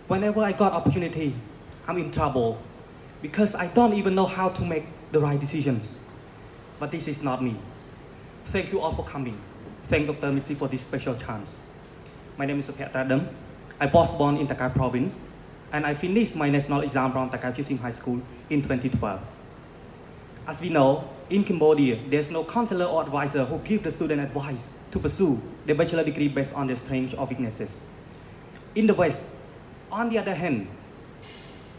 Whenever I got opportunity, I'm in trouble because I don't even know how to make the right decisions. But this is not me. Thank you all for coming. Thank Dr. Mitzi for this special chance. My name is Sopheaktra DIM. I was born in Takai province, and I finished my national exam from Takai Chisim High School in 2012. As we know, in Cambodia, there's no counselor or advisor who gives the student advice to pursue their bachelor degree based on their strengths or weaknesses. In the West, on the other hand,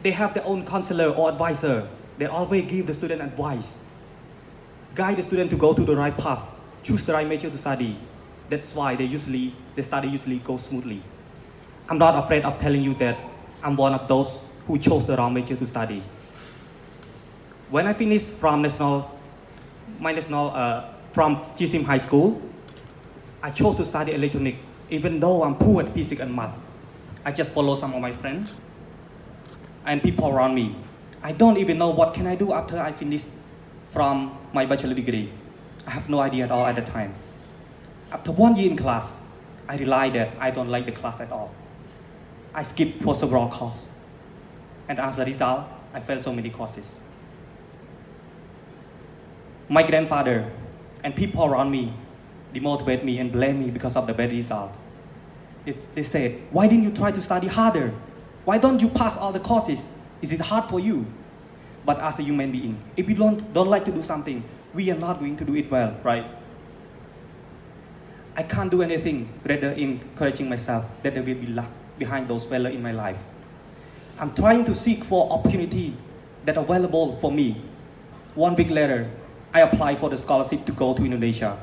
they have their own counselor or advisor. They always give the student advice, guide the student to go to the right path, choose the right major to study. That's why the study usually goes smoothly. I'm not afraid of telling you that I'm one of those who chose the wrong major to study. When I finished from Chisim High School, I chose to study electronics, even though I'm poor at physics and math. I just follow some of my friends and people around me. I don't even know what can I do after I finish from my bachelor degree. I have no idea at all at the time. After 1 year in class, I realized that I don't like the class at all. I skipped for several courses, and as a result, I failed so many courses. My grandfather and people around me demotivate me and blame me because of the bad result. They said, why didn't you try to study harder? Why don't you pass all the courses? Is it hard for you? But as a human being, if you don't like to do something, we are not going to do it well, right? I can't do anything rather encouraging myself that there will be luck behind those failures in my life. I'm trying to seek for opportunity that are available for me. 1 week later, I applied for the scholarship to go to Indonesia.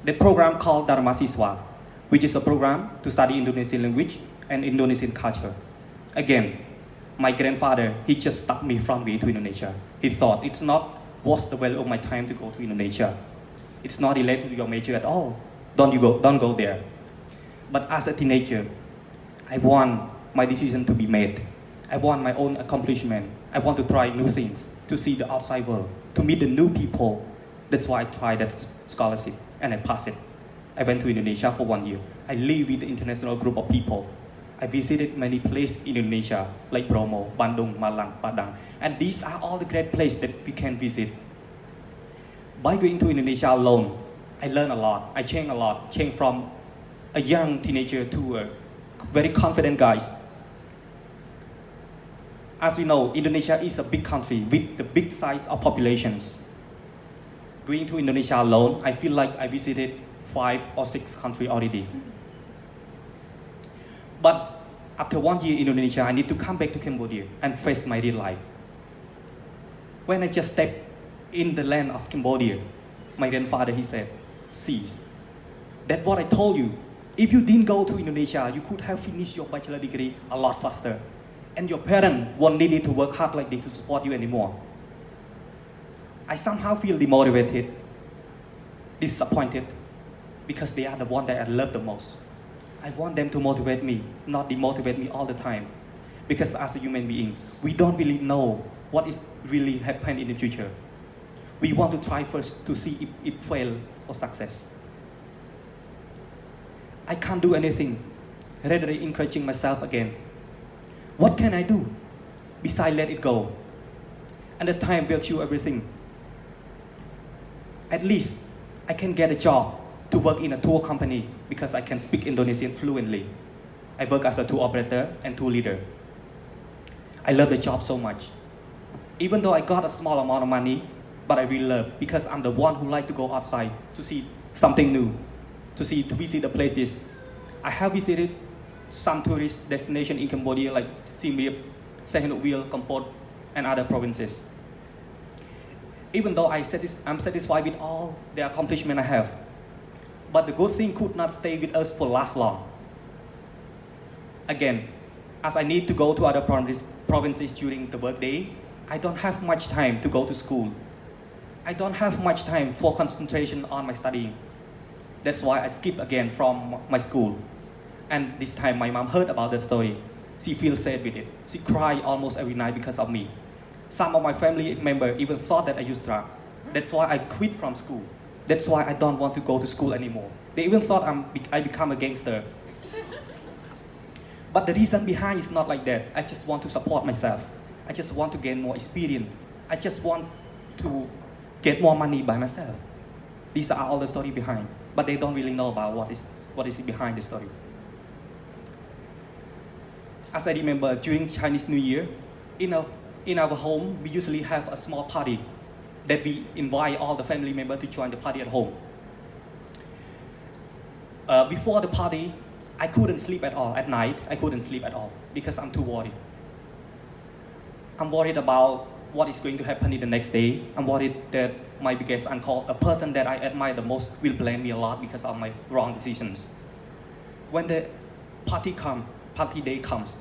The program called Dharma Siswa, which is a program to study Indonesian language and Indonesian culture. Again, my grandfather, he just stopped me from going to Indonesia. He thought it's not worth the value of my time to go to Indonesia. It's not related to your major at all. Don't go there. But as a teenager, I want my decision to be made. I want my own accomplishment. I want to try new things, to see the outside world, to meet the new people. That's why I tried that scholarship and I passed it. I went to Indonesia for 1 year. I lived with the international group of people. I visited many places in Indonesia, like Bromo, Bandung, Malang, Padang. And these are all the great places that we can visit. By going to Indonesia alone, I learned a lot. I changed a lot. Changed from a young teenager to a very confident guy. As we know, Indonesia is a big country with the big size of populations. Going to Indonesia alone, I feel like I visited 5 or 6 countries already. But after 1 year in Indonesia, I need to come back to Cambodia and face my real life. When I just stepped in the land of Cambodia, my grandfather, he said, see, that's what I told you. If you didn't go to Indonesia, you could have finished your bachelor degree a lot faster. And your parents won't need you to work hard like this to support you anymore. I somehow feel demotivated, disappointed, because they are the one that I love the most. I want them to motivate me, not demotivate me all the time. Because as a human being, we don't really know what is really happening in the future. We want to try first to see if it fails or success. I can't do anything, rather than encouraging myself again. What can I do besides let it go? And the time will cure everything. At least I can get a job to work in a tour company because I can speak Indonesian fluently. I work as a tour operator and tour leader. I love the job so much. Even though I got a small amount of money, but I really love because I'm the one who like to go outside to see something new, to visit the places. I have visited some tourist destinations in Cambodia like Siem Reap, Sihanoukville, Kampot, and other provinces. Even though I'm satisfied with all the accomplishment I have, but the good thing could not stay with us for last long. Again, as I need to go to other provinces during the workday, I don't have much time to go to school. I don't have much time for concentration on my studying. That's why I skipped again from my school. And this time my mom heard about that story. She feels sad with it. She cried almost every night because of me. Some of my family members even thought that I used drugs. That's why I quit from school. That's why I don't want to go to school anymore. They even thought I become a gangster. But the reason behind is not like that. I just want to support myself. I just want to gain more experience. I just want to get more money by myself. These are all the story behind, but they don't really know about what is behind the story. As I remember, during Chinese New Year, in our home, we usually have a small party that we invite all the family members to join the party at home. Before the party, I couldn't sleep at all. At night, I couldn't sleep at all because I'm too worried. I'm worried about what is going to happen in the next day. I'm worried that my biggest uncle, a person that I admire the most, will blame me a lot because of my wrong decisions. When the party day comes,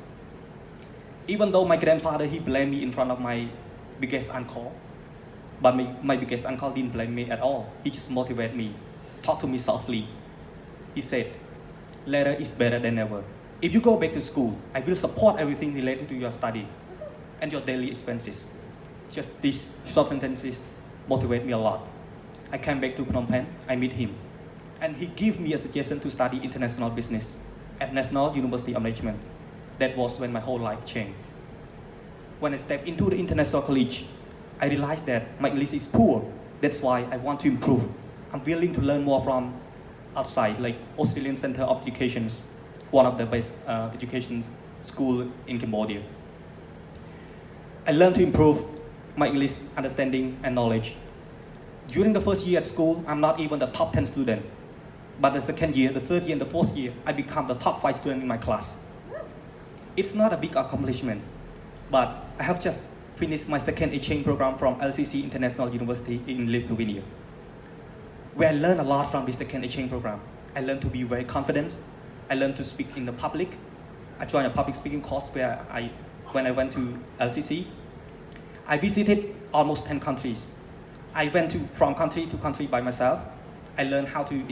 even though my grandfather, he blamed me in front of my biggest uncle, but my biggest uncle didn't blame me at all. He just motivated me, talked to me softly. He said, later is better than never. If you go back to school, I will support everything related to your study and your daily expenses. Just these short sentences motivate me a lot. I came back to Phnom Penh, I meet him, and he gave me a suggestion to study international business at National University of Management. That was when my whole life changed. When I stepped into the international college, I realized that my English is poor. That's why I want to improve. I'm willing to learn more from outside, like Australian Center of Education, one of the best education school in Cambodia. I learned to improve my English understanding and knowledge. During the first year at school, I'm not even the top 10 student. But the second year, the third year, and the fourth year, I become the top 5 student in my class. It's not a big accomplishment, but I have just finished my second exchange program from LCC International University in Lithuania, where I learned a lot from this second exchange program. I learned to be very confident. I learned to speak in the public. I joined a public speaking course when I went to LCC. I visited almost 10 countries. I went from country to country by myself. I learned how to be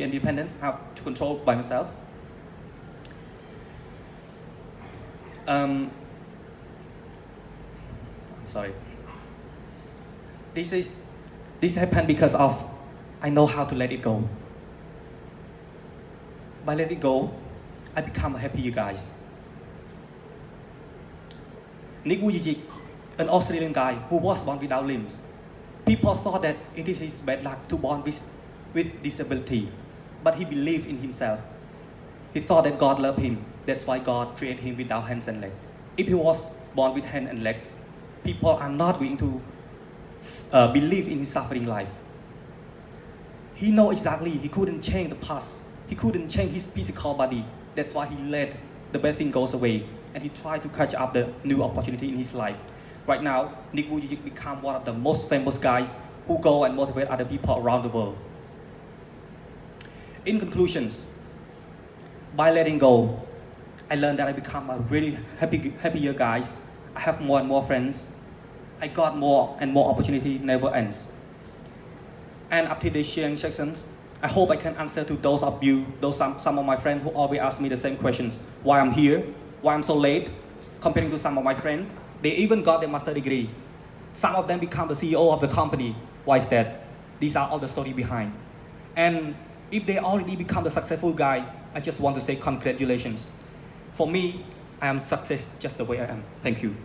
independent, how to control by myself. I'm sorry. This happened because of I know how to let it go. By letting it go, I become a happier guy. Nick Vujicic, an Australian guy who was born without limbs. People thought that it is his bad luck to born with disability, but he believed in himself. He thought that God loved him. That's why God created him without hands and legs. If he was born with hands and legs, people are not going to believe in his suffering life. He knows exactly he couldn't change the past. He couldn't change his physical body. That's why he let the bad thing goes away, and he tried to catch up the new opportunity in his life. Right now, Nick Vujicic become one of the most famous guys who go and motivate other people around the world. In conclusions, by letting go, I learned that I become a really happier guy. I have more and more friends. I got more and more opportunity, never ends. And after the sharing sections, I hope I can answer to those of you, some of my friends who always ask me the same questions. Why I'm here, why I'm so late, comparing to some of my friends. They even got their master's degree. Some of them become the CEO of the company. Why is that? These are all the story behind. And if they already become the successful guy, I just want to say congratulations. For me, I am success just the way I am. Thank you.